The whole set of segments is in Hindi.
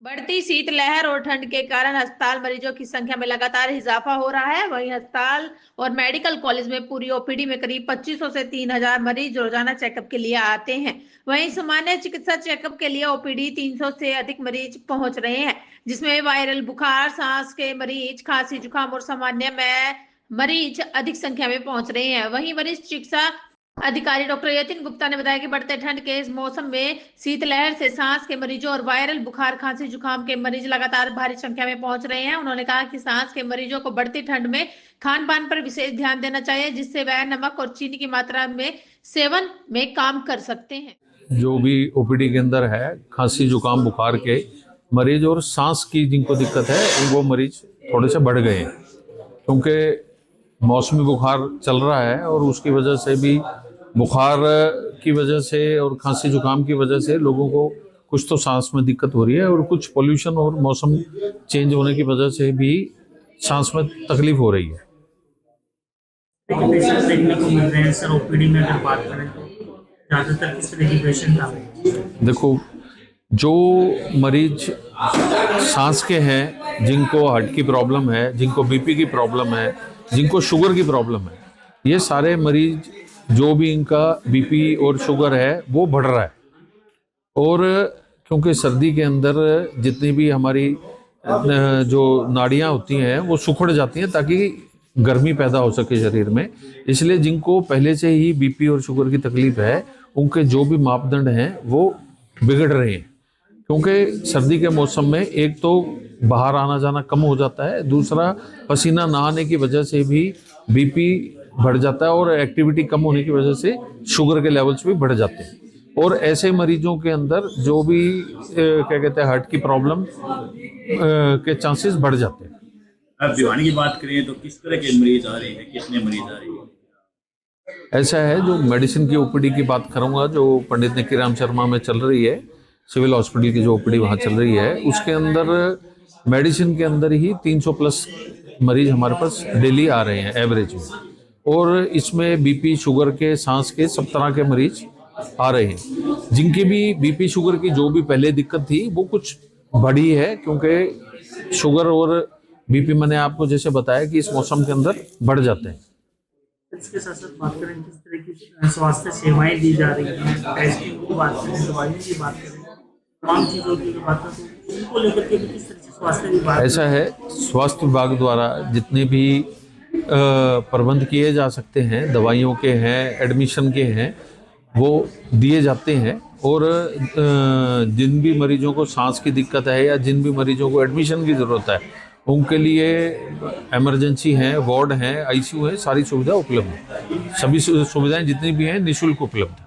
बढ़ती शीतलहर और ठंड के कारण अस्पताल मरीजों की संख्या में लगातार इजाफा हो रहा है। वहीं अस्पताल और मेडिकल कॉलेज में पूरी ओपीडी में करीब 2500 से 3000 मरीज रोजाना चेकअप के लिए आते हैं। वहीं सामान्य चिकित्सा चेकअप के लिए ओपीडी 300 से अधिक मरीज पहुंच रहे हैं, जिसमें वायरल बुखार, सांस के मरीज, खांसी, जुकाम और सामान्य में मरीज अधिक संख्या में पहुंच रहे हैं। वहीं वरिष्ठ चिकित्सा अधिकारी डॉक्टर यतिन गुप्ता ने बताया कि बढ़ते ठंड के इस मौसम में शीतलहर से सांस के मरीजों और वायरल बुखार, खांसी, जुकाम के मरीज लगातार भारी संख्या में पहुंच रहे हैं। उन्होंने कहा कि सांस के मरीजों को बढ़ती ठंड में खान पान पर विशेष ध्यान देना चाहिए, जिससे वह नमक और चीनी की मात्रा में सेवन में काम कर सकते हैं। जो भी ओपीडी के अंदर है खांसी, जुकाम, बुखार के मरीज और सांस की जिनको दिक्कत है वो मरीज थोड़े से बढ़ गए हैं, क्योंकि मौसमी बुखार चल रहा है और उसकी वजह से भी बुखार की वजह से और खांसी जुकाम की वजह से लोगों को कुछ तो सांस में दिक्कत हो रही है और कुछ पोल्यूशन और मौसम चेंज होने की वजह से भी सांस में तकलीफ हो रही है। पेशेंट देखने को मिल रहे हैं सर, ओपीडी में अगर बात करें तो ज़्यादातर किस तरह के पेशेंट आ रहे हैं? देखो, जो मरीज सांस के हैं, जिनको हार्ट की प्रॉब्लम है, जिनको बीपी की प्रॉब्लम है, जिनको शुगर की प्रॉब्लम है, ये सारे मरीज जो भी इनका बीपी और शुगर है वो बढ़ रहा है। और क्योंकि सर्दी के अंदर जितनी भी हमारी जो नाड़ियाँ होती हैं वो सुखड़ जाती हैं ताकि गर्मी पैदा हो सके शरीर में, इसलिए जिनको पहले से ही बीपी और शुगर की तकलीफ है उनके जो भी मापदंड हैं वो बिगड़ रहे हैं। क्योंकि सर्दी के मौसम में एक तो बाहर आना जाना कम हो जाता है, दूसरा पसीना नहाने की वजह से भी बीपी बढ़ जाता है और एक्टिविटी कम होने की वजह से शुगर के लेवल्स भी बढ़ जाते हैं। और ऐसे मरीजों के अंदर जो भी क्या कहते हैं हार्ट की प्रॉब्लम के चांसेस बढ़ जाते हैं। अब भिवानी की बात करें तो किस तरह के मरीज आ रहे हैं, कितने मरीज आ रहे हैं? ऐसा है, जो मेडिसिन की ओपीडी की बात करूंगा, जो पंडित निकीराम शर्मा में चल रही है, सिविल हॉस्पिटल की जो ओपीडी वहाँ चल रही है, उसके अंदर मेडिसिन के अंदर ही 300 प्लस मरीज हमारे पास डेली आ रहे हैं एवरेज में। और इसमें बीपी, शुगर के, सांस के, सब तरह के मरीज आ रहे हैं। जिनकी भी बीपी शुगर की जो भी पहले दिक्कत थी वो कुछ बढ़ी है, क्योंकि शुगर और बीपी मैंने आपको जैसे बताया कि इस मौसम के अंदर बढ़ जाते हैं। इसके साथ साथ बात करें किस तरह की स्वास्थ्य सेवाएं दी जा रही हैं, टेस्टिंग की बात करें, दवाइयों की बात करें, तमाम चीज़ों की बात करें तो उनको लेकर के भी किस तरह से स्वास्थ्य विभाग, ऐसा है, स्वास्थ्य विभाग द्वारा जितने भी प्रबंध किए जा सकते हैं, दवाइयों के हैं, एडमिशन के हैं, वो दिए जाते हैं। और जिन भी मरीजों को सांस की दिक्कत है या जिन भी मरीजों को एडमिशन की ज़रूरत है उनके लिए इमरजेंसी हैं, वार्ड हैं, आईसीयू है, सारी सुविधा उपलब्ध है। सभी सुविधाएं जितनी भी हैं निःशुल्क उपलब्ध है।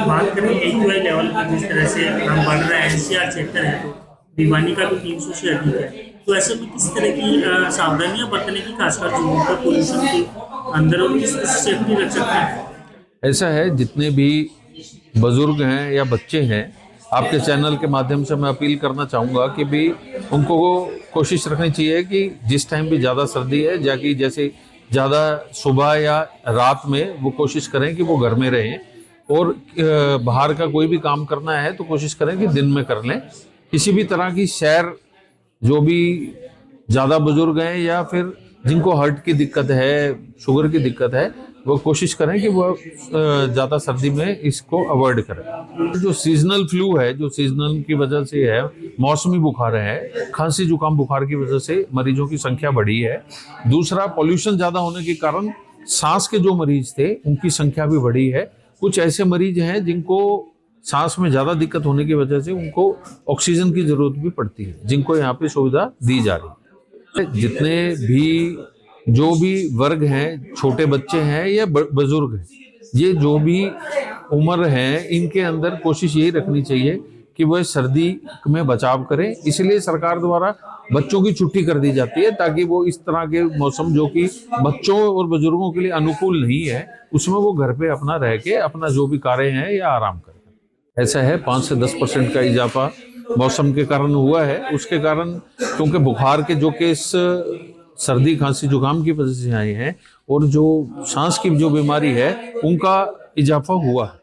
बात करें AQI लेवल की, जिस तरह से हम बढ़ रहे हैं, NCR सेक्टर है तो भिवानी का भी 300 से अधिक है, तो ऐसे में किस तरह की सावधानियां बरतने की, खासकर जो का पोल्यूशन के अंदर और किस तरह से सेफ्टी रख सकते हैं? ऐसा है, जितने भी बुजुर्ग हैं या बच्चे हैं, आपके चैनल के माध्यम से मैं अपील करना चाहूँगा कि भी उनको कोशिश रखनी चाहिए कि जिस टाइम भी ज़्यादा सर्दी है, जाकि जैसे ज़्यादा सुबह या रात में वो कोशिश करें कि वो घर में रहें, और बाहर का कोई भी काम करना है तो कोशिश करें कि दिन में कर लें। किसी भी तरह की सैर, जो भी ज़्यादा बुजुर्ग हैं या फिर जिनको हार्ट की दिक्कत है, शुगर की दिक्कत है, वो कोशिश करें कि वो ज़्यादा सर्दी में इसको अवॉइड करें। जो सीजनल फ्लू है, जो सीजनल की वजह से है, मौसमी बुखार है, खांसी जुकाम बुखार की वजह से मरीजों की संख्या बढ़ी है। दूसरा, पॉल्यूशन ज़्यादा होने के कारण सांस के जो मरीज थे उनकी संख्या भी बढ़ी है। कुछ ऐसे मरीज हैं जिनको सांस में ज़्यादा दिक्कत होने की वजह से उनको ऑक्सीजन की ज़रूरत भी पड़ती है, जिनको यहाँ पे सुविधा दी जा रही है। जितने भी जो भी वर्ग हैं, छोटे बच्चे हैं या बुजुर्ग हैं, ये जो भी उम्र है, इनके अंदर कोशिश यही रखनी चाहिए कि वह सर्दी में बचाव करें। इसलिए सरकार द्वारा बच्चों की छुट्टी कर दी जाती है, ताकि वो इस तरह के मौसम जो कि बच्चों और बुजुर्गों के लिए अनुकूल नहीं है, उसमें वो घर पे अपना रह के अपना जो भी कार्य है या आराम करें। ऐसा है, 5 से 10% का इजाफा मौसम के कारण हुआ है। उसके कारण, क्योंकि बुखार के जो केस सर्दी, खांसी, जुकाम की वजह से आए हैं और जो सांस की जो बीमारी है उनका इजाफा हुआ है।